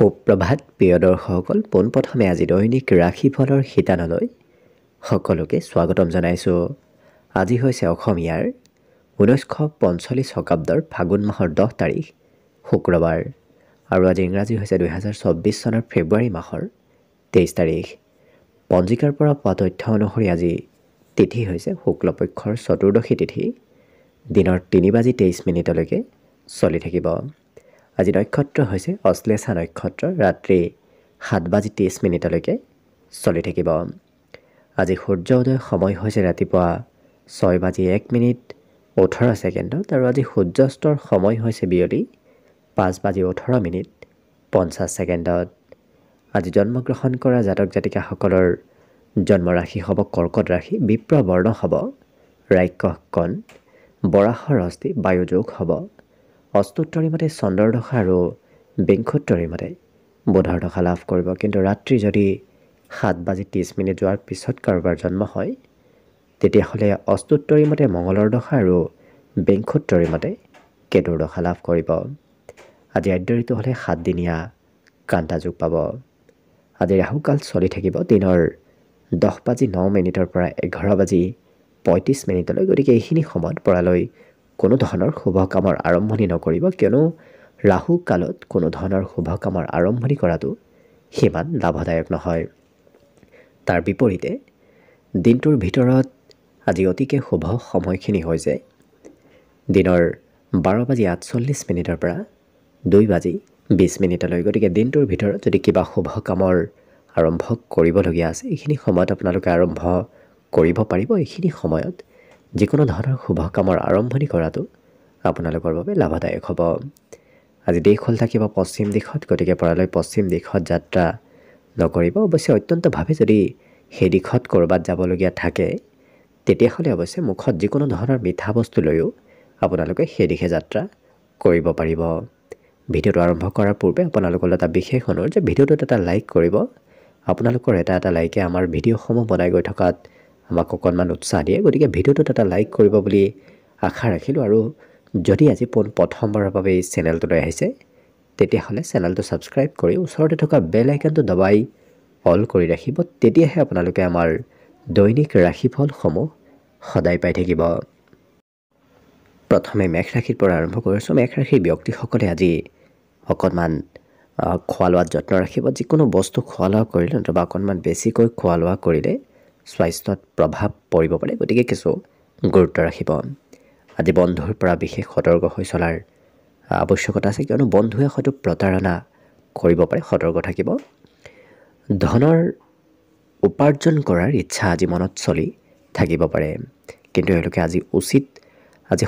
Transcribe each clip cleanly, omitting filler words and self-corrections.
সুপ্ৰভাত প্ৰিয় দৰ্শকসকল, পোনপ্ৰথমে আজি দৈনিক ৰাশিফলৰ শিতানলৈ সকলোকে স্বাগতম জনাইছোঁ। আজি হৈছে অসমীয়াৰ 1945 শকাব্দৰ ফাগুন মাহৰ 10 তাৰিখ শুক্ৰবাৰ আৰু আজি ইংৰাজী হৈছে 2024 চনৰ ফেব্ৰুৱাৰী মাহৰ 23 তাৰিখ। পঞ্জিকাৰ পৰা পোৱা তথ্য অনুসৰি আজি তিথি হৈছে শুক্লপক্ষৰ চতুৰ্দশী তিথি, দিনৰ 3:23 চলি থাকিব। আজি নক্ষত্ৰ হৈছে অশ্লেষা নক্ষত্ৰ, ৰাত্ৰি 7:30 চলি থাকিব। আজি সূৰ্য উদয় সময় হৈছে ৰাতিপুৱা 6:01 আৰু আজি সূৰ্যাস্তৰ সময় হৈছে বিয়লি 5:18 আজি জন্মগ্ৰহণ কৰা জাতক জাতিকাসকলৰ জন্মৰাশি হ'ব কৰ্কট ৰাশি, বিপ্ৰ বৰ্ণ হ'ব ৰাক্ষস কণ, বৰাহৰ অস্থি বায়ুযোগ হ'ব। অস্তুত্তৰী মতে চন্দ্ৰৰ দশা আৰু বিংশোত্তৰী মতে বুধৰ দশা লাভ কৰিব। কিন্তু ৰাত্ৰি যদি 7:30 যোৱাৰ পিছত কাৰোবাৰ জন্ম হয়, তেতিয়াহ'লে অস্তুত্তৰী মতে মঙলৰ দশা আৰু বিংশোত্তৰী মতে কেতুৰ দশা লাভ কৰিব। আজি আদ্য ঋতু হ'লে 7 দিনীয়া কান্তা যোগ পাব। আজি ৰাহুকাল চলি থাকিব দিনৰ 10:09 পৰা 11:35। গতিকে এইখিনি সময়ত পৰালৈ কোনো ধৰণৰ শুভ কামৰ আৰম্ভণি নকৰিব, কিয়নো ৰাহু কালত কোনো ধৰণৰ শুভ কামৰ আৰম্ভণি কৰাটো সিমান লাভদায়ক নহয়। তাৰ বিপৰীতে দিনটোৰ ভিতৰত আজি অতিকে শুভ সময়খিনি হৈছে দিনৰ 12:48 পৰা 2:20। গতিকে দিনটোৰ ভিতৰত যদি কিবা শুভ কামৰ আৰম্ভ কৰিবলগীয়া আছে, এইখিনি সময়ত আপোনালোকে আৰম্ভ কৰিব পাৰিব। এইখিনি সময়ত যিকোনো ধৰণৰ শুভ কামৰ আৰম্ভণি কৰাটো আপোনালোকৰ বাবে লাভদায়ক হ'ব। আজি দেশ হ'ল থাকিব পশ্চিম দিশত, গতিকে পৰালৈ পশ্চিম দিশত যাত্ৰা নকৰিব। অৱশ্যে অত্যন্তভাৱে যদি সেই দিশত ক'ৰবাত যাবলগীয়া থাকে, তেতিয়াহ'লে অৱশ্যে মুখত যিকোনো ধৰণৰ মিঠা বস্তু লৈও আপোনালোকে সেই দিশে যাত্ৰা কৰিব পাৰিব। ভিডিঅ'টো আৰম্ভ কৰাৰ পূৰ্বে আপোনালোকলৈ এটা বিশেষ অনুৰোধ যে ভিডিঅ'টোত এটা লাইক কৰিব। আপোনালোকৰ এটা লাইকে আমাৰ ভিডিঅ'সমূহ বনাই গৈ থকাত আমাক অকণমান উৎসাহ দিয়ে। গতিকে ভিডিঅ'টোত এটা লাইক কৰিব বুলি আশা ৰাখিলোঁ। আৰু যদি আজি প্ৰথমবাৰৰ বাবে এই চেনেলটোলৈ আহিছে, তেতিয়াহ'লে চেনেলটো ছাবস্ক্ৰাইব কৰি ওচৰতে থকা বেল আইকনটো দবাই অল কৰি ৰাখিব। তেতিয়াহে আপোনালোকে আমাৰ দৈনিক ৰাশিফলসমূহ সদায় পাই থাকিব। প্ৰথমে মেষ ৰাশিৰ পৰা আৰম্ভ কৰিছোঁ। মেষ ৰাশিৰ ব্যক্তিসকলে আজি অকণমান খোৱা লোৱাত যত্ন ৰাখিব। যিকোনো বস্তু খোৱা লোৱা কৰিলে নতুবা অকণমান বেছিকৈ খোৱা লোৱা কৰিলে স্বাস্থ্যত প্ৰভাৱ পৰিব পাৰে, গতিকে কিছু গুৰুত্ব ৰাখিব। আজি বন্ধুৰ পৰা বিশেষ সতৰ্ক হৈ চলাৰ আৱশ্যকতা আছে, কিয়নো বন্ধুৱে হয়তো প্ৰতাৰণা কৰিব পাৰে, সতৰ্ক থাকিব। ধনৰ উপাৰ্জন কৰাৰ ইচ্ছা আজি মনত চলি থাকিব পাৰে, কিন্তু এওঁলোকে আজি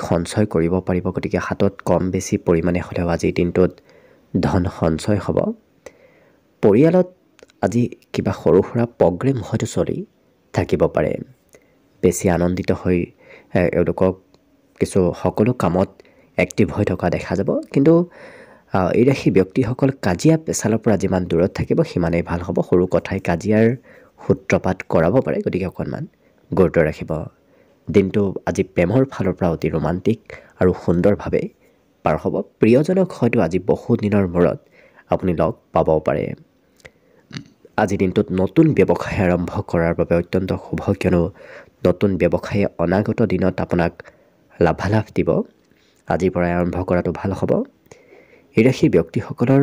সঞ্চয় কৰিব পাৰিব। গতিকে হাতত কম বেছি পৰিমাণে হ'লেও আজিৰ দিনটোত ধন সঞ্চয় হ'ব। পৰিয়ালত আজি কিবা সৰু সুৰা প্ৰগ্ৰেম হয়তো চলি থাকিব পাৰে। বেছি আনন্দিত হৈ এওঁলোকক সকলো কামত এক্টিভ হৈ থকা দেখা যাব। কিন্তু এই ৰাশি ব্যক্তিসকল কাজিয়া পেচালৰ পৰা যিমান দূৰত থাকিব সিমানেই ভাল হ'ব। সৰু কথাই কাজিয়াৰ সূত্ৰপাত কৰাব পাৰে, গতিকে অকণমান গুৰুত্ব ৰাখিব। দিনটো আজি প্ৰেমৰ ফালৰ পৰা অতি ৰোমান্টিক আৰু সুন্দৰভাৱে পাৰ হ'ব। প্ৰিয়জনক হয়তো আজি বহু দিনৰ মূৰত আপুনি লগ পাব পাৰে। আজি দিনটোত নতুন ব্যৱসায় আৰম্ভ কৰাৰ বাবে অত্যন্ত শুভ, কিয়নো নতুন ব্যৱসায়ে অনাগত দিনত আপোনাক লাভালাভ দিব। আজিৰ পৰাই আৰম্ভ কৰাটো ভাল হ'ব। এই ৰাশিৰ ব্যক্তিসকলৰ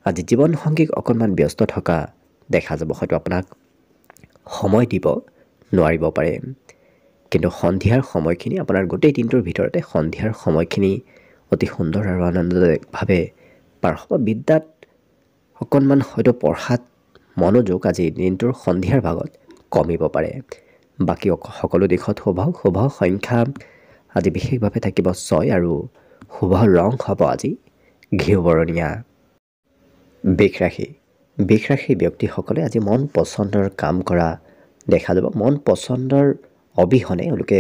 আজি জীৱনসংগীক অকণমান ব্যস্ত থকা দেখা যাব। হয়তো আপোনাক সময় দিব নোৱাৰিব পাৰে, কিন্তু সন্ধিয়াৰ সময়খিনি আপোনাৰ গোটেই দিনটোৰ ভিতৰতে সন্ধিয়াৰ সময়খিনি অতি সুন্দৰ আৰু আনন্দদায়কভাৱে পাৰ হ'ব। বিদ্যাত অকণমান হয়তো পঢ়াত মনোযোগ আজি দিনটোৰ সন্ধিয়াৰ ভাগত কমিব পাৰে। বাকী সকলো দিশত শুভ সংখ্যা আজি বিশেষভাৱে থাকিব 6 আৰু শুভ ৰং হ'ব আজি ঘিউ বৰণীয়া। বৃষ ৰাশিৰ ব্যক্তিসকলে আজি মন পচন্দৰ কাম কৰা দেখা যাব। মন পচন্দৰ অবিহনে এওঁলোকে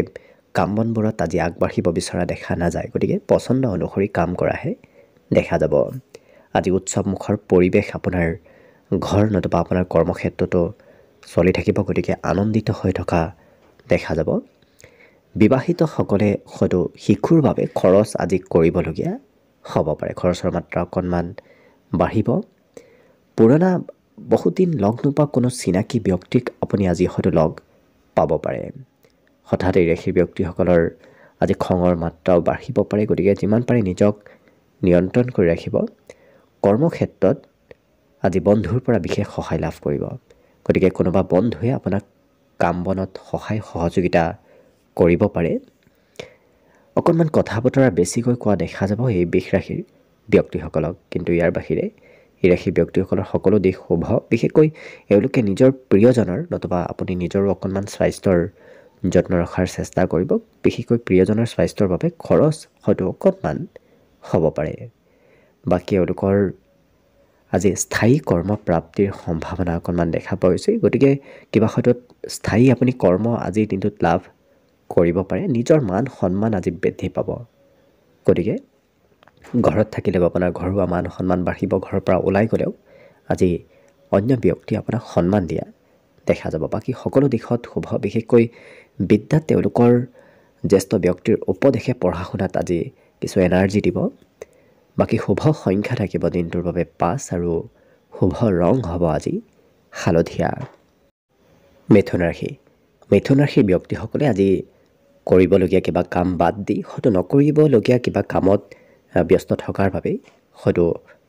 কাম বনবোৰত আজি আগবাঢ়িব বিচৰা দেখা নাযায়, গতিকে পচন্দ অনুসৰি কাম কৰাহে দেখা যাব। আজি উৎসৱমুখৰ পৰিৱেশ আপোনাৰ ঘৰ নতুবা আপোনাৰ কৰ্মক্ষেত্ৰতো চলি থাকিব, গতিকে আনন্দিত হৈ থকা দেখা যাব। বিবাহিতসকলে হয়তো শিশুৰ বাবে খৰচ আজি কৰিবলগীয়া হ'ব পাৰে। খৰচৰ মাত্ৰা অকণমান বাঢ়িব। পুৰণা বহুদিন লগ নোপোৱা কোনো চিনাকি ব্যক্তিক আপুনি আজি হয়তো লগ পাব পাৰে। হঠাৎ এই ৰাশিৰ ব্যক্তিসকলৰ আজি খঙৰ মাত্ৰাও বাঢ়িব পাৰে। গতিকে যিমান পাৰে নিজক নিয়ন্ত্ৰণ কৰি ৰাখিব। কৰ্মক্ষেত্ৰত আজি বন্ধুৰ পৰা বিশেষ সহায় লাভ কৰিব। গতিকে কোনোবা বন্ধুৱে আপোনাক কাম বনত সহায় সহযোগিতা কৰিব পাৰে। অকণমান কথা বতৰা বেছিকৈ কোৱা দেখা যাব এই বৃষ ৰাশিৰ ব্যক্তিসকলক। কিন্তু ইয়াৰ বাহিৰে এই ৰাশিৰ ব্যক্তিসকলৰ সকলো দিশ শুভ। বিশেষকৈ এওঁলোকে নিজৰ প্ৰিয়জনৰ নতুবা আপুনি নিজৰো অকণমান স্বাস্থ্যৰ যত্ন ৰখাৰ চেষ্টা কৰিব। বিশেষকৈ প্ৰিয়জনৰ স্বাস্থ্যৰ বাবে খৰচ হয়তো অকণমান হ'ব পাৰে। বাকী এওঁলোকৰ আজি স্থায়ী কৰ্মপ্ৰাপ্তিৰ সম্ভাৱনা অকণমান দেখা পোৱা গৈছে। গতিকে কিবা হয়তো স্থায়ী আপুনি কৰ্ম আজিৰ দিনটোত লাভ কৰিব পাৰে। নিজৰ মান সন্মান আজি বৃদ্ধি পাব। গতিকে ঘৰত থাকিলেও আপোনাৰ ঘৰুৱা মান সন্মান বাঢ়িব। ঘৰৰ পৰা ওলাই গ'লেও আজি অন্য ব্যক্তিয়ে আপোনাক সন্মান দিয়া দেখা যাব। বাকী সকলো দিশত শুভ। বিশেষকৈ বিদ্যাত তেওঁলোকৰ জ্যেষ্ঠ ব্যক্তিৰ উপদেশে পঢ়া শুনাত আজি কিছু এনাৰ্জি দিব। বাকী শুভ সংখ্যা থাকিব দিনটোৰ বাবে 5 আৰু শুভ ৰং হ'ব আজি হালধীয়া। মিথুন ৰাশি। মিথুন ৰাশিৰ ব্যক্তিসকলে আজি কৰিবলগীয়া কিবা কাম বাদ দি হয়তো নকৰিবলগীয়া কিবা কামত ব্যস্ত থকাৰ বাবেই হয়তো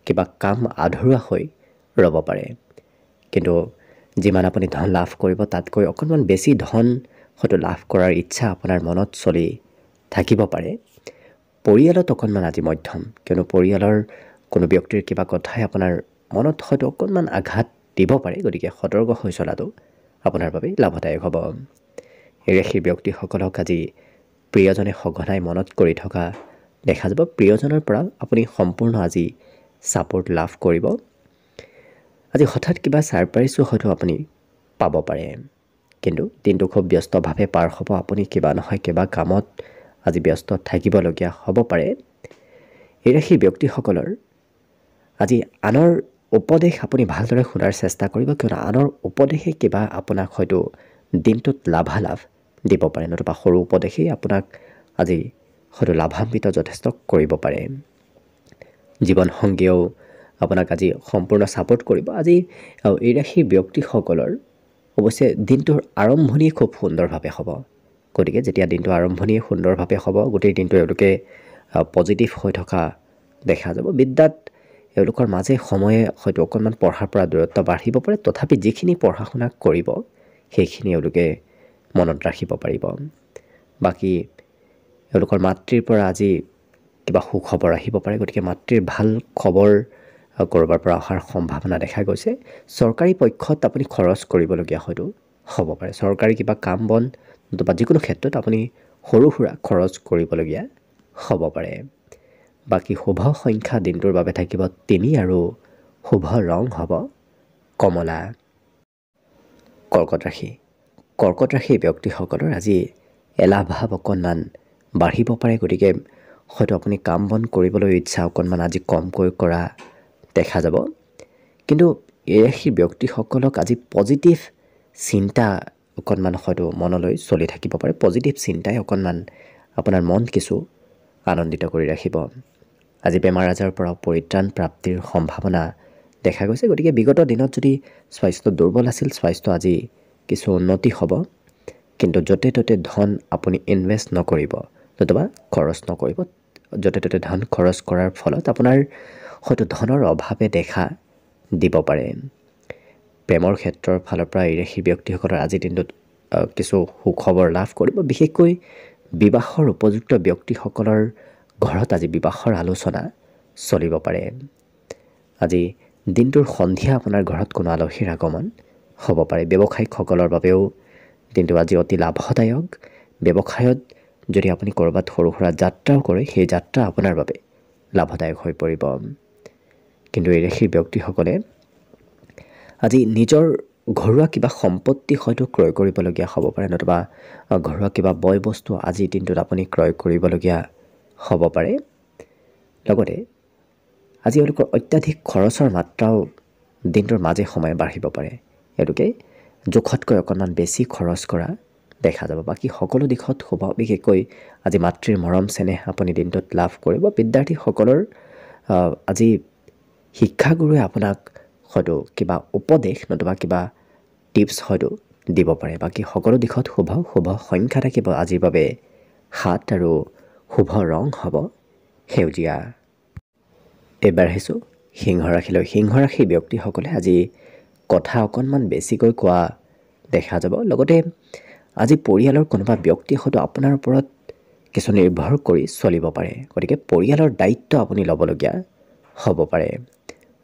কিবা কাম আধৰুৱা হৈ ৰ'ব পাৰে। কিন্তু যিমান আপুনি ধন লাভ কৰিব তাতকৈ অকণমান বেছি ধন হয়তো লাভ কৰাৰ ইচ্ছা আপোনাৰ মনত চলি থাকিব পাৰে। পৰিয়ালত অকণমান আজি মধ্যম, কিয়নো পৰিয়ালৰ কোনো ব্যক্তিৰ কিবা কথাই আপোনাৰ মনত হয়তো অকণমান আঘাত দিব পাৰে। গতিকে সতৰ্ক হৈ চলাটো আপোনাৰ বাবে লাভদায়ক হ'ব। এই ৰাশিৰ ব্যক্তিসকলক আজি প্ৰিয়জনে সঘনাই মনত কৰি থকা দেখা যাব। প্ৰিয়জনৰ পৰা আপুনি সম্পূৰ্ণ আজি ছাপোৰ্ট লাভ কৰিব। আজি হঠাৎ কিবা ছাৰপ্ৰাইজো হয়তো আপুনি পাব পাৰে। কিন্তু দিনটো খুব ব্যস্তভাৱে পাৰ হ'ব। আপুনি কিবা নহয় কিবা কামত আজি ব্যস্ত থাকিবলগীয়া হ'ব পাৰে। এই ৰাশিৰ ব্যক্তিসকলৰ আজি আনৰ উপদেশ আপুনি ভালদৰে শুনাৰ চেষ্টা কৰিব, কিয়নো আনৰ উপদেশে কিবা আপোনাক হয়তো দিনটোত লাভালাভ দিব পাৰে, নতুবা সৰু উপদেশেই আপোনাক আজি হয়তো লাভান্বিত যথেষ্ট কৰিব পাৰে। জীৱনসংগীয়েও আপোনাক আজি সম্পূৰ্ণ ছাপোৰ্ট কৰিব। আজি এই ৰাশিৰ ব্যক্তিসকলৰ অৱশ্যে দিনটোৰ আৰম্ভণি খুব সুন্দৰভাৱে হ'ব। গতিকে যেতিয়া দিনটো আৰম্ভণি সুন্দৰভাৱে হ'ব, গোটেই দিনটো এওঁলোকে পজিটিভ হৈ থকা দেখা যাব। বিদ্যাত এওঁলোকৰ মাজে সময়ে হয়তো অকণমান পঢ়াৰ পৰা দূৰত্ব বাঢ়িব পাৰে। তথাপি যিখিনি পঢ়া শুনা কৰিব সেইখিনি এওঁলোকে মনত ৰাখিব পাৰিব। বাকী এওঁলোকৰ মাতৃৰ পৰা আজি কিবা সুখবৰ আহিব পাৰে। গতিকে মাতৃৰ ভাল খবৰ ক'ৰবাৰ পৰা অহাৰ সম্ভাৱনা দেখা গৈছে। চৰকাৰী পক্ষত আপুনি খৰচ কৰিবলগীয়া হয়তো হ'ব পাৰে। চৰকাৰী কিবা কাম বন নতুবা যিকোনো ক্ষেত্ৰত আপুনি সৰু সুৰা খৰচ কৰিবলগীয়া হ'ব পাৰে। বাকী শুভ সংখ্যা দিনটোৰ বাবে থাকিব 3 আৰু শুভ ৰং হ'ব কমলা। কৰ্কট ৰাশি। কৰ্কট ৰাশিৰ ব্যক্তিসকলৰ আজি এলাহ ভাৱ অকণমান বাঢ়িব পাৰে। গতিকে হয়তো আপুনি কাম বন কৰিবলৈ ইচ্ছা অকণমান আজি কমকৈ কৰা দেখা যাব। কিন্তু এই ৰাশিৰ ব্যক্তিসকলক আজি পজিটিভ চিন্তা অকণমান হয়তো মনলৈ চলি থাকিব পাৰে। পজিটিভ চিন্তাই অকণমান আপোনাৰ মন কিছু আনন্দিত কৰি ৰাখিব। আজি বেমাৰ আজাৰৰ পৰা পৰিত্ৰাণ প্ৰাপ্তিৰ সম্ভাৱনা দেখা গৈছে। গতিকে বিগত দিনত যদি স্বাস্থ্য দুৰ্বল আছিল, স্বাস্থ্য আজি কিছু উন্নতি হ'ব। কিন্তু য'তে ত'তে ধন আপুনি ইনভেষ্ট নকৰিব নতুবা খৰচ নকৰিব। য'তে ত'তে ধন খৰচ কৰাৰ ফলত আপোনাৰ হয়তো ধনৰ অভাৱে দেখা দিব পাৰে। প্ৰেমৰ ক্ষেত্ৰৰ ফালৰ পৰা এই ৰাশিৰ ব্যক্তিসকলৰ আজিৰ দিনটোত কিছু সুখবৰ লাভ কৰিব। বিশেষকৈ বিবাহৰ উপযুক্ত ব্যক্তিসকলৰ ঘৰত আজি বিবাহৰ আলোচনা চলিব পাৰে। আজি দিনটোৰ সন্ধিয়া আপোনাৰ ঘৰত কোনো আলহীৰ আগমন হ'ব পাৰে। ব্যৱসায়িকসকলৰ বাবেও দিনটো আজি অতি লাভদায়ক। ব্যৱসায়ত যদি আপুনি ক'ৰবাত সৰু সুৰা যাত্ৰাও কৰে, সেই যাত্ৰা আপোনাৰ বাবে লাভদায়ক হৈ পৰিব। কিন্তু এই ৰাশিৰ ব্যক্তিসকলে আজি নিজৰ ঘৰুৱা কিবা সম্পত্তি হয়তো ক্ৰয় কৰিবলগীয়া হ'ব পাৰে, নতুবা ঘৰুৱা কিবা বয় বস্তু আজিৰ দিনটোত আপুনি ক্ৰয় কৰিবলগীয়া হ'ব পাৰে। লগতে আজি এওঁলোকৰ অত্যাধিক খৰচৰ মাত্ৰাও দিনটোৰ মাজে সময়ে বাঢ়িব পাৰে। এওঁলোকে জোখতকৈ অকণমান বেছি খৰচ কৰা দেখা যাব। বাকী সকলো দিশত শুভ। বিশেষকৈ আজি মাতৃৰ মৰম চেনেহ আপুনি দিনটোত লাভ কৰিব। বিদ্যাৰ্থীসকলৰ আজি শিক্ষাগুৰুৱে আপোনাক হয়তো কিবা উপদেশ নতুবা কিবা টিপছ হয়তো দিব পাৰে। বাকী সকলো দিশত শুভ সংখ্যা থাকিব আজিৰ বাবে 7 আৰু শুভ ৰং হ'ব সেউজীয়া। এইবাৰ আহিছোঁ সিংহ ৰাশিলৈ। সিংহ ৰাশিৰ ব্যক্তিসকলে আজি কথা অকণমান বেছিকৈ কোৱা দেখা যাব। লগতে আজি পৰিয়ালৰ কোনোবা ব্যক্তি হয়তো আপোনাৰ ওপৰত কিছু নিৰ্ভৰ কৰি চলিব পাৰে। গতিকে পৰিয়ালৰ দায়িত্ব আপুনি ল'বলগীয়া হ'ব পাৰে।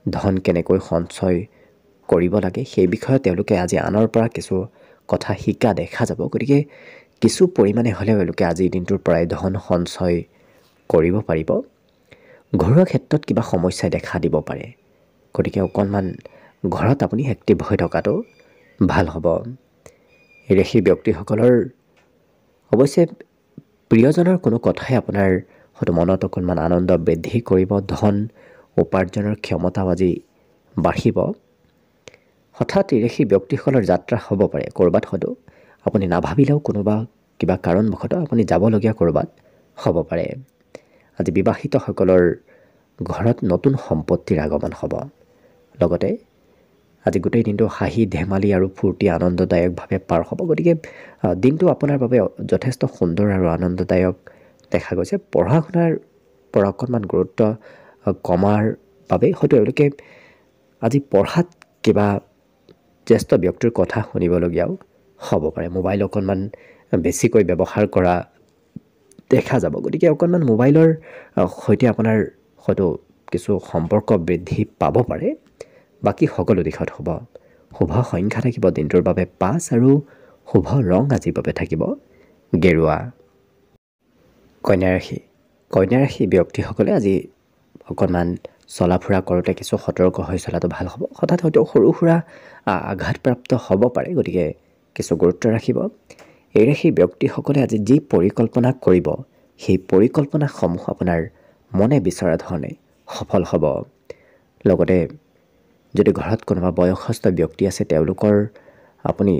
ধন কেনেকৈ সঞ্চয় কৰিব লাগে সেই বিষয়ে তেওঁলোকে আজি আনৰ পৰা কিছু কথা শিকা দেখা যাব। গতিকে কিছু পৰিমাণে হ'লেও এওঁলোকে আজিৰ দিনটোৰ পৰাই ধন সঞ্চয় কৰিব পাৰিব। ঘৰুৱা ক্ষেত্ৰত কিবা সমস্যাই দেখা দিব পাৰে। গতিকে অকণমান ঘৰত আপুনি এক্টিভ হৈ থকাটো ভাল হ'ব। এই ৰাশিৰ ব্যক্তিসকলৰ অৱশ্যে প্ৰিয়জনৰ কোনো কথাই আপোনাৰ হয়তো মনত অকণমান আনন্দ বৃদ্ধি কৰিব। ধন উপাৰ্জনৰ ক্ষমতাও আজি বাঢ়িব। হঠাৎ এই ৰাশিৰ ব্যক্তিসকলৰ যাত্ৰা হ'ব পাৰে। ক'ৰবাত হয়তো আপুনি নাভাবিলেও কোনোবা কিবা কাৰণবশতঃ আপুনি যাবলগীয়া ক'ৰবাত হ'ব পাৰে। আজি বিবাহিতসকলৰ ঘৰত নতুন সম্পত্তিৰ আগমন হ'ব। লগতে আজি গোটেই দিনটো হাঁহি ধেমালি আৰু ফূৰ্তি আনন্দদায়কভাৱে পাৰ হ'ব। গতিকে দিনটো আপোনাৰ বাবে যথেষ্ট সুন্দৰ আৰু আনন্দদায়ক দেখা গৈছে। পঢ়া শুনাৰ পৰা অকণমান গুৰুত্ব কমাৰ বাবে হয়তো এওঁলোকে আজি পঢ়াত কিবা জ্যেষ্ঠ ব্যক্তিৰ কথা শুনিবলগীয়াও হ'ব পাৰে। মোবাইল অকণমান বেছিকৈ ব্যৱহাৰ কৰা দেখা যাব। গতিকে অকণমান মোবাইলৰ সৈতে আপোনাৰ হয়তো কিছু সম্পৰ্ক বৃদ্ধি পাব পাৰে। বাকী সকলো দিশত হ'ব। শুভ সংখ্যা থাকিব দিনটোৰ বাবে 5 আৰু শুভ ৰং আজিৰ বাবে থাকিব গেৰুৱা। কন্যা ৰাশি। কন্যা ৰাশি ব্যক্তিসকলে আজি অকণমান চলা ফুৰা কৰোঁতে কিছু সতৰ্ক হৈ চলাটো ভাল হ'ব। হঠাৎ হয়তো সৰু সুৰা আঘাতপ্ৰাপ্ত হ'ব পাৰে। গতিকে কিছু গুৰুত্ব ৰাখিব। এই ৰাশিৰ ব্যক্তিসকলে আজি যি পৰিকল্পনা কৰিব সেই পৰিকল্পনাসমূহ আপোনাৰ মনে বিচৰা ধৰণে সফল হ'ব। লগতে যদি ঘৰত কোনোবা বয়সস্থ ব্যক্তি আছে তেওঁলোকৰ আপুনি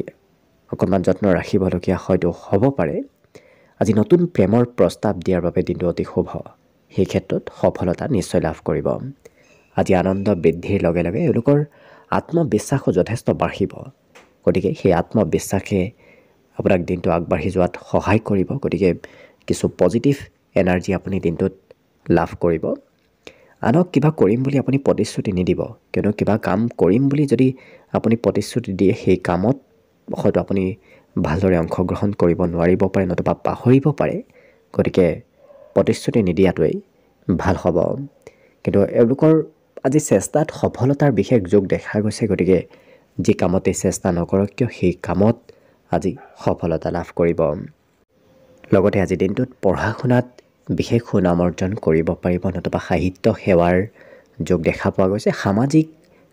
অকণমান যত্ন ৰাখিবলগীয়া হয়তো হ'ব পাৰে। আজি নতুন প্ৰেমৰ প্ৰস্তাৱ দিয়াৰ বাবে দিনটো অতি শুভ। সেই ক্ষেত্ৰত সফলতা নিশ্চয় লাভ কৰিব। আজি আনন্দ বৃদ্ধিৰ লগে লগে এওঁলোকৰ আত্মবিশ্বাসো যথেষ্ট বাঢ়িব। গতিকে সেই আত্মবিশ্বাসে আপোনাক দিনটো আগবাঢ়ি যোৱাত সহায় কৰিব। গতিকে কিছু পজিটিভ এনাৰ্জি আপুনি দিনটোত লাভ কৰিব। আনক কিবা কৰিম বুলি আপুনি প্ৰতিশ্ৰুতি নিদিব। কিয়নো কিবা কাম কৰিম বুলি যদি আপুনি প্ৰতিশ্ৰুতি দিয়ে সেই কামত হয়তো আপুনি ভালদৰে অংশগ্ৰহণ কৰিব নোৱাৰিব পাৰে নতুবা পাহৰিব পাৰে। গতিকে প্ৰতিশ্ৰুতি নিদিয়াটোৱেই ভাল হ'ব। কিন্তু এওঁলোকৰ আজি চেষ্টাত সফলতাৰ বিশেষ যোগ দেখা গৈছে। গতিকে যি কামতেই চেষ্টা নকৰক কিয় সেই কামত আজি সফলতা লাভ কৰিব। লগতে আজি দিনটোত পঢ়া শুনাত বিশেষ সুনাম অৰ্জন কৰিব পাৰিব নতুবা সাহিত্য সেৱাৰ যোগ দেখা পোৱা গৈছে। সামাজিক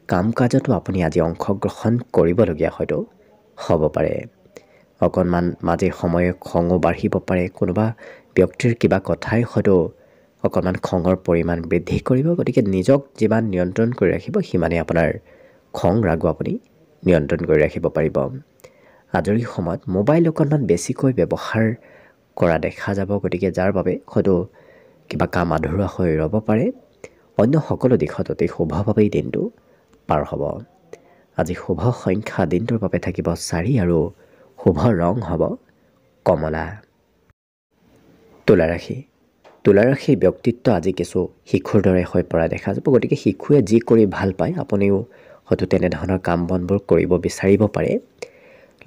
কাম কাজতো আপুনি আজি অংশগ্ৰহণ কৰিবলগীয়া হয়তো হ'ব পাৰে। অকণমান মাজে সময়ে খঙো বাঢ়িব পাৰে। কোনোবা ব্যক্তিৰ কিবা কথাই হয়তো অকণমান খঙৰ পৰিমাণ বৃদ্ধি কৰিব। গতিকে নিজক যিমান নিয়ন্ত্ৰণ কৰি ৰাখিব সিমানেই আপোনাৰ খং ৰাগো আপুনি নিয়ন্ত্ৰণ কৰি ৰাখিব পাৰিব। আজৰি সময়ত মোবাইল অকণমান বেছিকৈ ব্যৱহাৰ কৰা দেখা যাব। গতিকে যাৰ বাবে হয়তো কিবা কাম আধৰুৱা হৈ ৰ'ব পাৰে। অন্য সকলো দিশত অতি শুভভাৱেই দিনটো পাৰ হ'ব। আজি শুভ সংখ্যা দিনটোৰ বাবে থাকিব 4 আৰু শুভ ৰং হ'ব কমলা। তুলা ৰাশি। তুলা ৰাশিৰ ব্যক্তিত্ব আজি কিছু শিশুৰ দৰে হৈ পৰা দেখা যাব। গতিকে শিশুৱে যি কৰি ভাল পায় আপুনিও হয়তো তেনেধৰণৰ কাম বনবোৰ কৰিব বিচাৰিব পাৰে।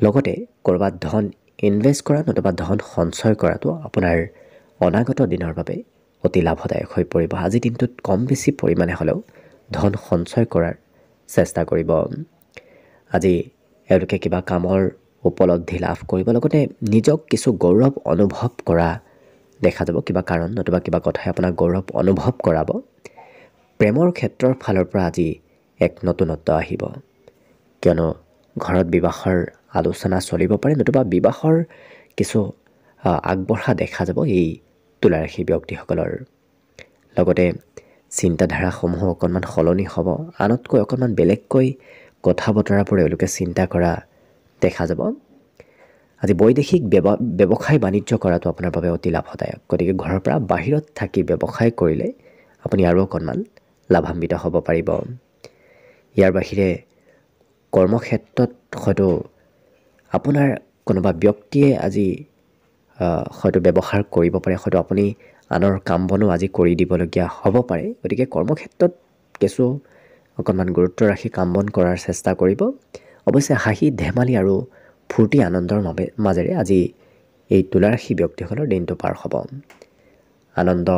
লগতে ক'ৰবাত ধন ইনভেষ্ট কৰা নতুবা ধন সঞ্চয় কৰাটো আপোনাৰ অনাগত দিনৰ বাবে অতি লাভদায়ক হৈ পৰিব। আজি দিনটোত কম বেছি পৰিমাণে হ'লেও ধন সঞ্চয় কৰাৰ চেষ্টা কৰিব। আজি এওঁলোকে কিবা কামৰ উপলব্ধি লাভ কৰিব। লগতে নিজক কিছু গৌৰৱ অনুভৱ কৰা দেখা যাব। কিবা কাৰণ নতুবা কিবা কথাই আপোনাক গৌৰৱ অনুভৱ কৰাব। প্ৰেমৰ ক্ষেত্ৰৰ ফালৰ পৰা আজি এক নতুনত্ব আহিব। কিয়নো ঘৰত বিবাহৰ আলোচনা চলিব পাৰে নতুবা বিবাহৰ কিছু আগবঢ়া দেখা যাব এই তুলা ৰাশি ব্যক্তিসকলৰ। লগতে চিন্তাধাৰাসমূহ অকণমান সলনি হ'ব। আনতকৈ অকণমান বেলেগকৈ কথা বতৰাবোৰ এওঁলোকে চিন্তা কৰা দেখা যাব। আজি বৈদেশিক ব্যৱসায় বাণিজ্য কৰাটো আপোনাৰ বাবে অতি লাভদায়ক। গতিকে ঘৰৰ পৰা বাহিৰত থাকি ব্যৱসায় কৰিলে আপুনি আৰু অকণমান লাভান্বিত হ'ব পাৰিব। ইয়াৰ বাহিৰে কৰ্মক্ষেত্ৰত হয়তো আপোনাৰ কোনোবা ব্যক্তিয়ে আজি হয়তো ব্যৱহাৰ কৰিব পাৰে, হয়তো আপুনি আনৰ কাম বনো আজি কৰি দিবলগীয়া হ'ব পাৰে। গতিকে কৰ্মক্ষেত্ৰত কিছু অকণমান গুৰুত্ব ৰাখি কাম বন কৰাৰ চেষ্টা কৰিব। অৱশ্যে হাঁহি ধেমালি আৰু ফূৰ্তি আনন্দৰ মাজেৰে আজি এই তুলা ৰাশি ব্যক্তিসকলৰ দিনটো পাৰ হ'ব। আনন্দ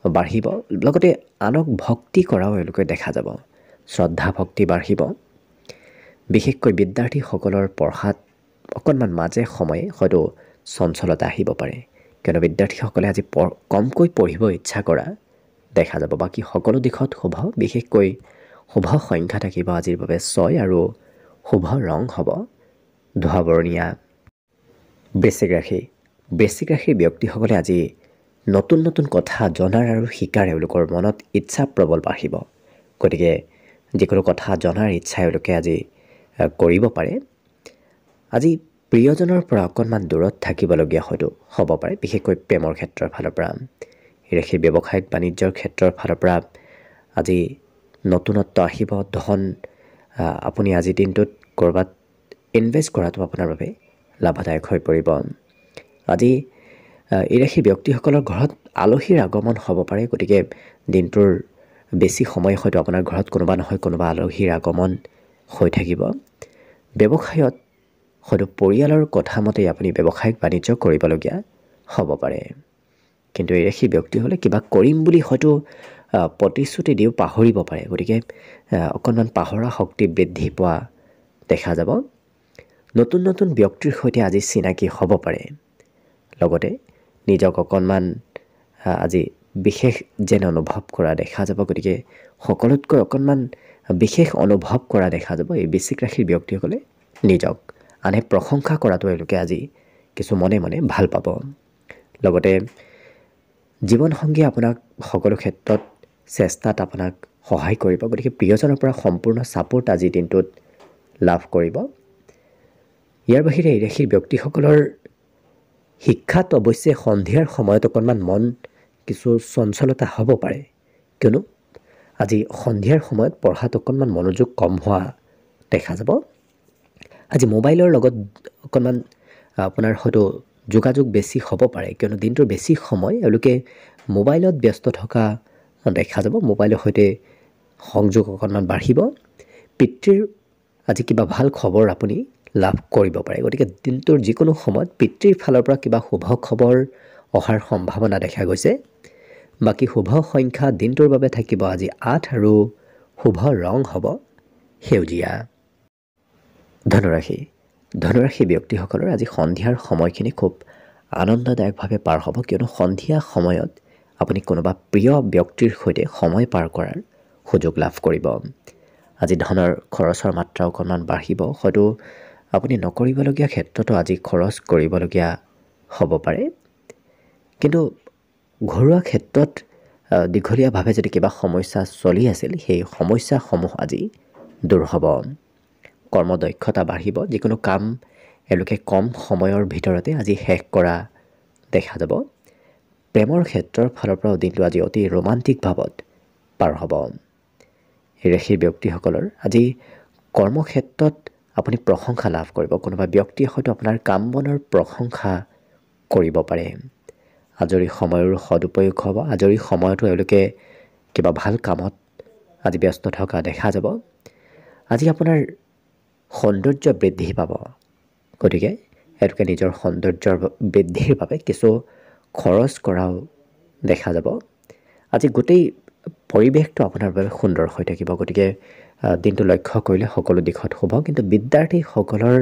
বাঢ়িব, লগতে আনক ভক্তি কৰাও এওঁলোকে দেখা যাব। শ্ৰদ্ধা ভক্তি বাঢ়িব। বিশেষকৈ বিদ্যাৰ্থীসকলৰ পঢ়াত অকণমান মাজে সময়ে হয়তো চঞ্চলতা আহিব পাৰে, কিয়নো বিদ্যাৰ্থীসকলে আজি কমকৈ পঢ়িব ইচ্ছা কৰা দেখা যাব। বাকী সকলো দিশত শুভ, বিশেষকৈ শুভ সংখ্যা থাকিব আজিৰ বাবে 6 আৰু শুভ ৰং হ'ব ধোঁৱা বৰণীয়া। বৃশ্চিক ৰাশি। বৃশ্চিক ৰাশিৰ ব্যক্তিসকলে আজি নতুন নতুন কথা জনাৰ আৰু শিকাৰ এওঁলোকৰ মনত ইচ্ছা প্ৰবল বাঢ়িব। গতিকে যিকোনো কথা জনাৰ ইচ্ছা এওঁলোকে আজি কৰিব পাৰে। আজি প্ৰিয়জনৰ পৰা অকণমান দূৰত থাকিবলগীয়া হয়তো হ'ব পাৰে, বিশেষকৈ প্ৰেমৰ ক্ষেত্ৰৰ ফালৰ পৰা। এই ৰাশিৰ ব্যৱসায়িক বাণিজ্যৰ ক্ষেত্ৰৰ ফালৰ পৰা আজি নতুনত্ব আহিব। ধন আপুনি আজিৰ দিনটোত ক'ৰবাত ইনভেষ্ট কৰাটো আপোনাৰ বাবে লাভদায়ক হৈ পৰিব। আজি এই ৰাশিৰ ব্যক্তিসকলৰ ঘৰত আলহীৰ আগমন হ'ব পাৰে। গতিকে দিনটোৰ বেছি সময় হয়তো আপোনাৰ ঘৰত কোনোবা নহয় কোনোবা আলহীৰ আগমন হৈ থাকিব। ব্যৱসায়ত হয়তো পৰিয়ালৰ কথা মতেই আপুনি ব্যৱসায়িক বাণিজ্য কৰিবলগীয়া হ'ব পাৰে। কিন্তু এই ৰাশিৰ ব্যক্তিসকলে কিবা কৰিম বুলি হয়তো প্ৰতিশ্ৰুতি দিও পাহৰিব পাৰে। গতিকে অকণমান পাহৰা শক্তি বৃদ্ধি পোৱা দেখা যাব। নতুন নতুন ব্যক্তিৰ সৈতে আজি চিনাকি হ'ব পাৰে। লগতে নিজক অকণমান আজি বিশেষ যেন অনুভৱ কৰা দেখা যাব। গতিকে সকলোতকৈ অকণমান বিশেষ অনুভৱ কৰা দেখা যাব এই বৃশ্চিক ৰাশিৰ ব্যক্তিসকলে নিজক। আনে প্ৰশংসা কৰাটো এওঁলোকে আজি কিছু মনে মনে ভাল পাব। লগতে জীৱনসংগীয়ে আপোনাক সকলো ক্ষেত্ৰত চেষ্টাত আপোনাক সহায় কৰিব। গতিকে প্ৰিয়জনৰ পৰা সম্পূৰ্ণ ছাপোৰ্ট আজিৰ দিনটোত লাভ কৰিব। ইয়াৰ বাহিৰে এই ৰাশিৰ ব্যক্তিসকলৰ শিক্ষাত অৱশ্যে সন্ধিয়াৰ সময়ত অকণমান মন কিছু চঞ্চলতা হ'ব পাৰে, কিয়নো আজি সন্ধিয়াৰ সময়ত পঢ়াত অকণমান মনোযোগ কম হোৱা দেখা যাব। আজি মোবাইলৰ লগত অকণমান আপোনাৰ হয়তো যোগাযোগ বেছি হ'ব পাৰে, কিয়নো দিনটোৰ বেছি সময় এওঁলোকে মোবাইলত ব্যস্ত থকা দেখা যাব। মোবাইলৰ সৈতে সংযোগ অকণমান বাঢ়িব। পিতৃৰ আজি কিবা ভাল খবৰ আপুনি লাভ কৰিব পাৰে। গতিকে দিনটোৰ যিকোনো সময়ত পিতৃৰ ফালৰ পৰা কিবা শুভ খবৰ অহাৰ সম্ভাৱনা দেখা গৈছে। বাকী শুভ সংখ্যা দিনটোৰ বাবে থাকিব আজি 8 আৰু শুভ ৰং হ'ব সেউজীয়া। ধনুৰাশি। ধনুৰাশি ব্যক্তিসকলৰ আজি সন্ধিয়াৰ সময়খিনি খুব আনন্দদায়কভাৱে পাৰ হ'ব, কিয়নো সন্ধিয়া সময়ত আপুনি কোনোবা প্ৰিয় ব্যক্তিৰ সৈতে সময় পাৰ কৰাৰ সুযোগ লাভ কৰিব। আজি ধনৰ খৰচৰ মাত্ৰা অকণমান বাঢ়িব। হয়তো আপুনি নকৰিবলগীয়া ক্ষেত্ৰতো আজি খৰচ কৰিবলগীয়া হ'ব পাৰে। কিন্তু ঘৰুৱা ক্ষেত্ৰত দীঘলীয়াভাৱে যদি কিবা সমস্যা চলি আছিল, সেই সমস্যাসমূহ আজি দূৰ হ'ব। কৰ্মদক্ষতা বাঢ়িব। যিকোনো কাম এওঁলোকে কম সময়ৰ ভিতৰতে আজি শেষ কৰা দেখা যাব। প্ৰেমৰ ক্ষেত্ৰৰ ফালৰ পৰাও দিনটো আজি অতি ৰোমান্টিক ভাৱত পাৰ হ'ব। এই ৰাশিৰ ব্যক্তিসকলৰ আজি কৰ্মক্ষেত্ৰত আপুনি প্ৰশংসা লাভ কৰিব। কোনোবা ব্যক্তিয়ে হয়তো আপোনাৰ কাম বনৰ প্ৰশংসা কৰিব পাৰে। আজৰি সময়ৰ সদুপয়োগ হ'ব। আজৰি সময়তো এওঁলোকে কিবা ভাল কামত আজি ব্যস্ত থকা দেখা যাব। আজি আপোনাৰ সৌন্দৰ্য বৃদ্ধি পাব। গতিকে এওঁলোকে নিজৰ সৌন্দৰ্যৰ বৃদ্ধিৰ বাবে কিছু খৰচ কৰাও দেখা যাব। আজি গোটেই পৰিৱেশটো আপোনাৰ বাবে সুন্দৰ হৈ থাকিব। গতিকে দিনটো লক্ষ্য কৰিলে সকলো দিশত শুভ। কিন্তু বিদ্যাৰ্থীসকলৰ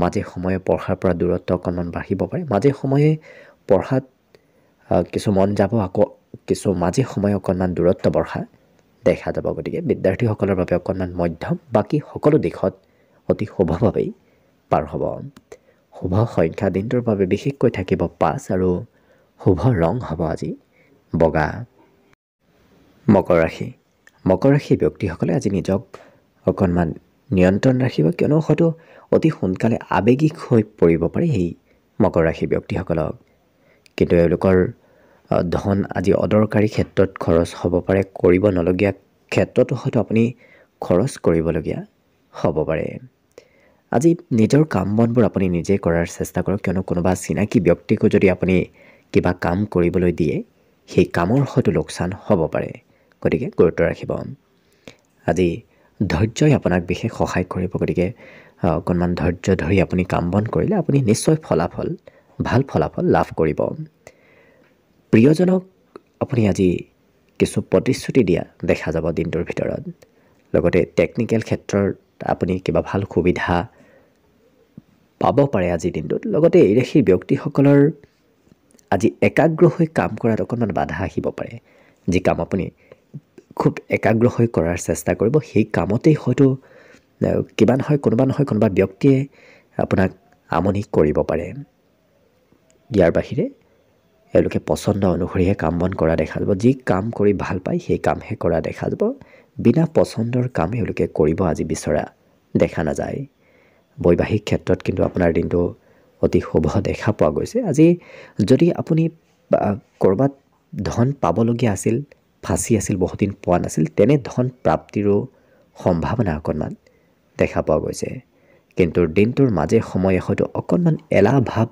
মাজে সময়ে পঢ়াৰ পৰা দূৰত্ব অকণমান বাঢ়িব পাৰে। মাজে সময়ে পঢ়াত কিছু মন যাব, আকৌ কিছু মাজে সময়ে অকণমান দূৰত্ব বঢ়া দেখা যাব। গতিকে বিদ্যাৰ্থীসকলৰ বাবে অকণমান মধ্যম, বাকী সকলো দিশত অতি শুভভাৱেই পাৰ হ'ব। শুভ সংখ্যা দিনটোৰ বাবে বিশেষকৈ থাকিব 5 আৰু শুভ ৰং হ'ব আজি বগা। মকৰ ৰাশি। মকৰ ৰাশি ব্যক্তিসকলে আজি নিজক অকণমান নিয়ন্ত্ৰণ ৰাখিব, কিয়নো হয়তো অতি সোনকালে আৱেগিক হৈ পৰিব পাৰে এই মকৰ ৰাশি ব্যক্তিসকলক। কিন্তু এওঁলোকৰ ধন আজি অদৰকাৰী ক্ষেত্ৰত খৰচ হ'ব পাৰে। কৰিব নলগীয়া ক্ষেত্ৰতো হয়তো আপুনি খৰচ কৰিবলগীয়া হ'ব পাৰে। আজি নিজৰ কাম বনবোৰ আপুনি নিজে কৰাৰ চেষ্টা কৰক, কিয়নো কোনোবা চিনাকি ব্যক্তিকো যদি আপুনি কিবা কাম কৰিবলৈ দিয়ে সেই কামৰ হয়তো লোকচান হ'ব পাৰে, গতিকে গুৰুত্ব ৰাখিব। আজি ধৈৰ্যই আপোনাক বিশেষ সহায় কৰিব, গতিকে অকণমান ধৈৰ্য ধৰি আপুনি কাম বন কৰিলে আপুনি নিশ্চয় ভাল ফলাফল লাভ কৰিব। প্ৰিয়জনক আপুনি আজি কিছু প্ৰতিশ্ৰুতি দিয়া দেখা যাব দিনটোৰ ভিতৰত। লগতে টেকনিকেল ক্ষেত্ৰত আপুনি কিবা ভাল সুবিধা পাব পাৰে আজিৰ দিনটোত। লগতে এইৰাশিৰ ব্যক্তিসকলৰ আজি একাগ্ৰ হৈ কাম কৰাত অকণমান বাধা আহিব পাৰে। যি কাম আপুনি খুব একাগ্ৰ হৈ কৰাৰ চেষ্টা কৰিব, সেই কামতেই হয়তো কোনোবা ব্যক্তিয়ে আপোনাক আমনি কৰিব পাৰে। ইয়াৰ বাহিৰে এওঁলোকে পচন্দ অনুসৰিহে কাম বন কৰা দেখা যাব। যি কাম কৰি ভাল পায় সেই কামহে কৰা দেখা যাব। বিনা পচন্দৰ কাম এওঁলোকে কৰিব আজি বিচৰা দেখা নাযায়। বৈবাহিক ক্ষেত্ৰত কিন্তু আপোনাৰ দিনটো অতি শুভ দেখা পোৱা গৈছে। আজি যদি আপুনি ক'ৰবাত ধন পাবলগীয়া আছিল, ফাঁচি আছিল, বহুদিন পোৱা নাছিল, তেনে ধন প্ৰাপ্তিৰো সম্ভাৱনা অকণমান দেখা পোৱা গৈছে। কিন্তু দিনটোৰ মাজে সময়ে হয়তো অকণমান এলাহ ভাৱ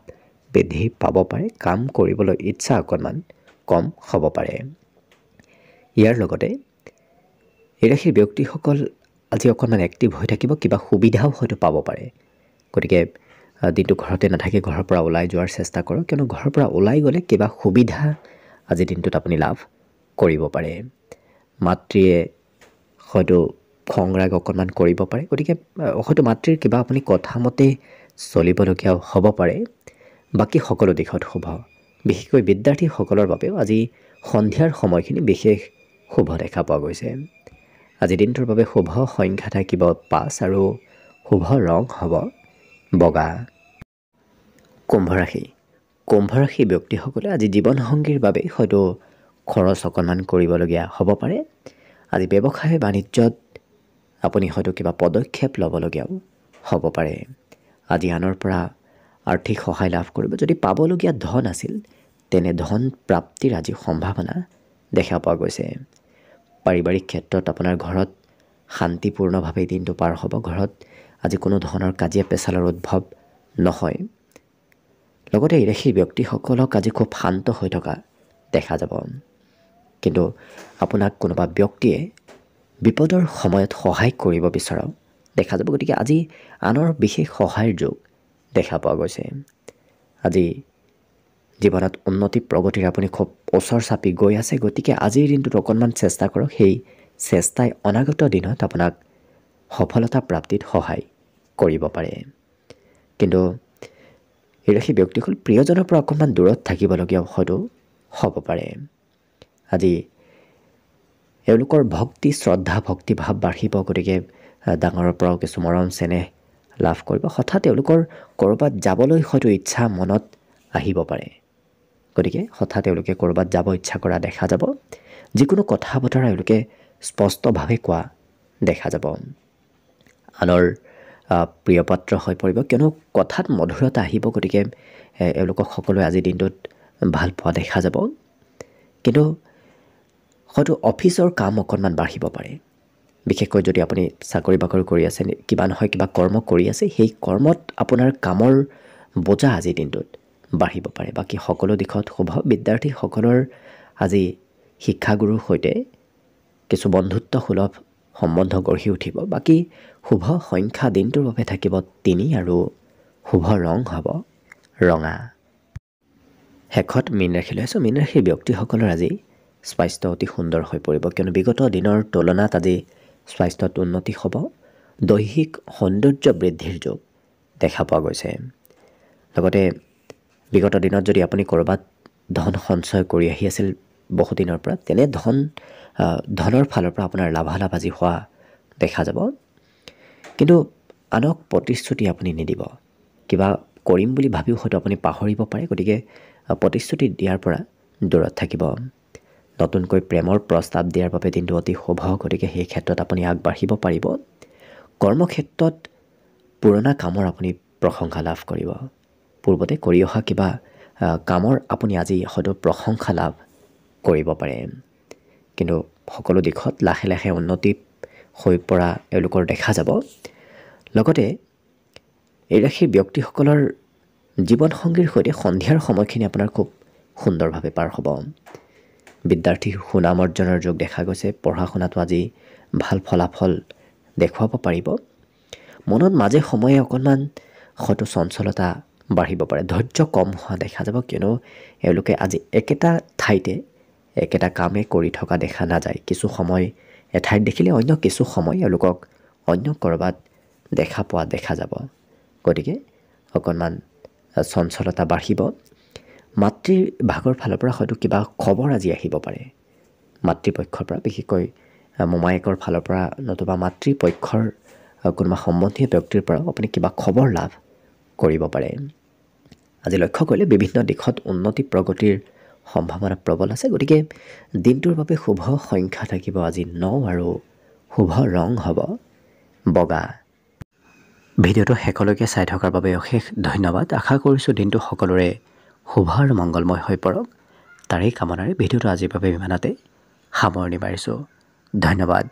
বৃদ্ধি পাব পাৰে, কাম কৰিবলৈ ইচ্ছা অকণমান কম হ'ব পাৰে। ইয়াৰ লগতে এইৰাশিৰ ব্যক্তিসকল আজি অকণমান এক্টিভ হৈ থাকিব, কিবা সুবিধাও হয়তো পাব পাৰে। গতিকে দিনটো ঘৰতে নাথাকি ঘৰৰ পৰা ওলাই যোৱাৰ চেষ্টা কৰক, কিয়নো ঘৰৰ পৰা ওলাই গ'লে কিবা সুবিধা আজিৰ দিনটোত আপুনি লাভ কৰিব পাৰে। মাতৃয়ে হয়তো খং ৰাগ অকণমান কৰিব পাৰে, গতিকে হয়তো মাতৃৰ কিবা আপুনি কথামতে চলিবলগীয়াও হ'ব পাৰে। বাকী সকলো দিশত শুভ। বিশেষকৈ বিদ্যাৰ্থীসকলৰ বাবেও আজি সন্ধিয়াৰ সময়খিনি বিশেষ শুভ দেখা পোৱা গৈছে। আজিৰ দিনটোৰ বাবে শুভ সংখ্যা থাকিব 5 আৰু শুভ ৰং হ'ব বগা। কুম্ভ ৰাশি ব্যক্তিসকলে আজি জীৱনসংগীৰ বাবে হয়তো খৰচ অকণমান কৰিবলগীয়া হ'ব পাৰে। আজি ব্যৱসায় বাণিজ্যত আপুনি হয়তো কিবা পদক্ষেপ ল'বলগীয়াও হ'ব পাৰে। আজি আনৰ পৰা আৰ্থিক সহায় লাভ কৰিব। যদি পাবলগীয়া ধন আছিল তেনে ধন প্ৰাপ্তিৰ আজি সম্ভাৱনা দেখা পোৱা গৈছে। পাৰিবাৰিক ক্ষেত্ৰত আপোনাৰ ঘৰত শান্তিপূৰ্ণভাৱে দিনটো পাৰ হ'ব। ঘৰত আজি কোনো ধৰণৰ কাজিয়া পেচালৰ উদ্ভৱ নহয়। লগতে এইৰাশিৰ ব্যক্তিসকলক আজি খুব শান্ত হৈ থকা দেখা যাব। কিন্তু আপোনাক কোনোবা ব্যক্তিয়ে বিপদৰ সময়ত সহায় কৰিব বিচৰাও দেখা যাব। গতিকে আজি আনৰ বিশেষ সহায়ৰ যোগ দেখা পোৱা গৈছে। আজি জীৱনত উন্নতি প্ৰগতিৰ আপুনি খুব ওচৰ চাপি গৈ আছে, গতিকে আজিৰ দিনটোত অকণমান চেষ্টা কৰক। সেই চেষ্টাই অনাগত দিনত আপোনাক সফলতা প্ৰাপ্তিত সহায় কৰিব পাৰে। কিন্তু এইৰাশি ব্যক্তিসকল প্ৰিয়জনৰ পৰা অকণমান দূৰত থাকিবলগীয়াও হয়তো হ'ব পাৰে। আজি এওঁলোকৰ ভক্তি শ্ৰদ্ধা ভক্তিভাৱ বাঢ়িব, গতিকে ডাঙৰৰ পৰাও কিছু মৰম চেনেহ লাভ কৰিব। হঠাৎ তেওঁলোকৰ ক'ৰবাত যাবলৈ হয়তো ইচ্ছা মনত আহিব পাৰে। গতিকে হঠাৎ তেওঁলোকে ক'ৰবাত যাব ইচ্ছা কৰা দেখা যাব। যিকোনো কথা বতৰা এওঁলোকে স্পষ্টভাৱে কোৱা দেখা যাব। আনৰ প্ৰিয় পাত্ৰ হৈ পৰিব, কিয়নো কথাত মধুৰতা আহিব। গতিকে এওঁলোকক সকলোৱে আজিৰ দিনটোত ভাল পোৱা দেখা যাব। কিন্তু হয়তো অফিচৰ কাম অকণমান বাঢ়িব পাৰে। বিশেষকৈ যদি আপুনি চাকৰি বাকৰি কৰি আছে, কিবা নহয় কিবা কৰ্ম কৰি আছে, সেই কৰ্মত আপোনাৰ কামৰ বোজা আজিৰ দিনটোত বাঢ়িব পাৰে। বাকী সকলো দিশত শুভ। বিদ্যাৰ্থীসকলৰ আজি শিক্ষাগুৰুৰ সৈতে কিছু বন্ধুত্বসুলভ সম্বন্ধ গঢ়ি উঠিব। বাকী শুভ সংখ্যা দিনটোৰ বাবে থাকিব 3 আৰু শুভ ৰং হ'ব ৰঙা। শেষত মীন ৰাশিলৈ আছোঁ। মীন ৰাশিৰ ব্যক্তিসকলৰ আজি স্বাস্থ্য অতি সুন্দৰ হৈ পৰিব, কিয়নো বিগত দিনৰ তুলনাত আজি স্বাস্থ্যত উন্নতি হ'ব। দৈহিক সৌন্দৰ্য বৃদ্ধিৰ যোগ দেখা পোৱা গৈছে। লগতে বিগত দিনত যদি আপুনি ক'ৰবাত ধন সঞ্চয় কৰি আহি আছিল বহুদিনৰ পৰা, তেনে ধনৰ ফালৰ পৰা আপোনাৰ লাভালাভ আজি হোৱা দেখা যাব। কিন্তু আনক প্ৰতিশ্ৰুতি আপুনি নিদিব। কিবা কৰিম বুলি ভাবিও হয়তো আপুনি পাহৰিব পাৰে। গতিকে প্ৰতিশ্ৰুতি দিয়াৰ পৰা দূৰত থাকিব। নতুনকৈ প্ৰেমৰ প্ৰস্তাৱ দিয়াৰ বাবে দিনটো অতি শুভ, গতিকে সেই ক্ষেত্ৰত আপুনি আগবাঢ়িব পাৰিব। কৰ্মক্ষেত্ৰত পুৰণা কামৰ আপুনি প্ৰশংসা লাভ কৰিব। পূৰ্বতে কৰি অহা কিবা কামৰ আপুনি আজি হয়তো প্ৰশংসা লাভ কৰিব পাৰে। কিন্তু সকলো দিশত লাহে লাহে উন্নতি হৈ পৰা এওঁলোকৰ দেখা যাব। লগতে এই ৰাশিৰ ব্যক্তিসকলৰ জীৱনসংগীৰ সৈতে সন্ধিয়াৰ সময়খিনি আপোনাৰ খুব সুন্দৰভাৱে পাৰ হ'ব। বিদ্যাৰ্থীৰ সুনাম অৰ্জনৰ যোগ দেখা গৈছে। পঢ়া শুনাটো আজি ভাল ফলাফল দেখুৱাব পাৰিব। মনত মাজে সময়ে অকণমান হয়তো চঞ্চলতা বাঢ়িব পাৰে, ধৈৰ্য কম হোৱা দেখা যাব, কিয়নো এওঁলোকে আজি একেটা ঠাইতে একেটা কামে কৰি থকা দেখা নাযায়। কিছু সময় এঠাইত দেখিলে অন্য কিছু সময় এওঁলোকক অন্য ক'ৰবাত দেখা পোৱা দেখা যাব। গতিকে অকণমান চঞ্চলতা বাঢ়িব। মাতৃৰ ভাগৰ ফালৰ পৰা হয়তো কিবা খবৰ আজি আহিব পাৰে। মাতৃপক্ষৰ পৰা, বিশেষকৈ মোমায়েকৰ ফালৰ পৰা নতুবা মাতৃপক্ষৰ কোনোবা সম্বন্ধীয় ব্যক্তিৰ পৰাও আপুনি কিবা খবৰ লাভ কৰিব পাৰে। আজি লক্ষ্য কৰিলে বিভিন্ন দিশত উন্নতি প্ৰগতিৰ সম্ভাৱনা প্ৰবল আছে। গতিকে দিনটোৰ বাবে শুভ সংখ্যা থাকিব আজি 9 আৰু শুভ ৰং হ'ব বগা। ভিডিঅ'টো শেষলৈকে চাই থকাৰ বাবে অশেষ ধন্যবাদ। আশা কৰিছোঁ দিনটো সকলোৰে শুভ আৰু মংগলময় হৈ পৰক। তাৰেই কামনাৰে ভিডিঅ'টো আজিৰ বাবে ইমানতে সামৰণি মাৰিছোঁ। ধন্যবাদ।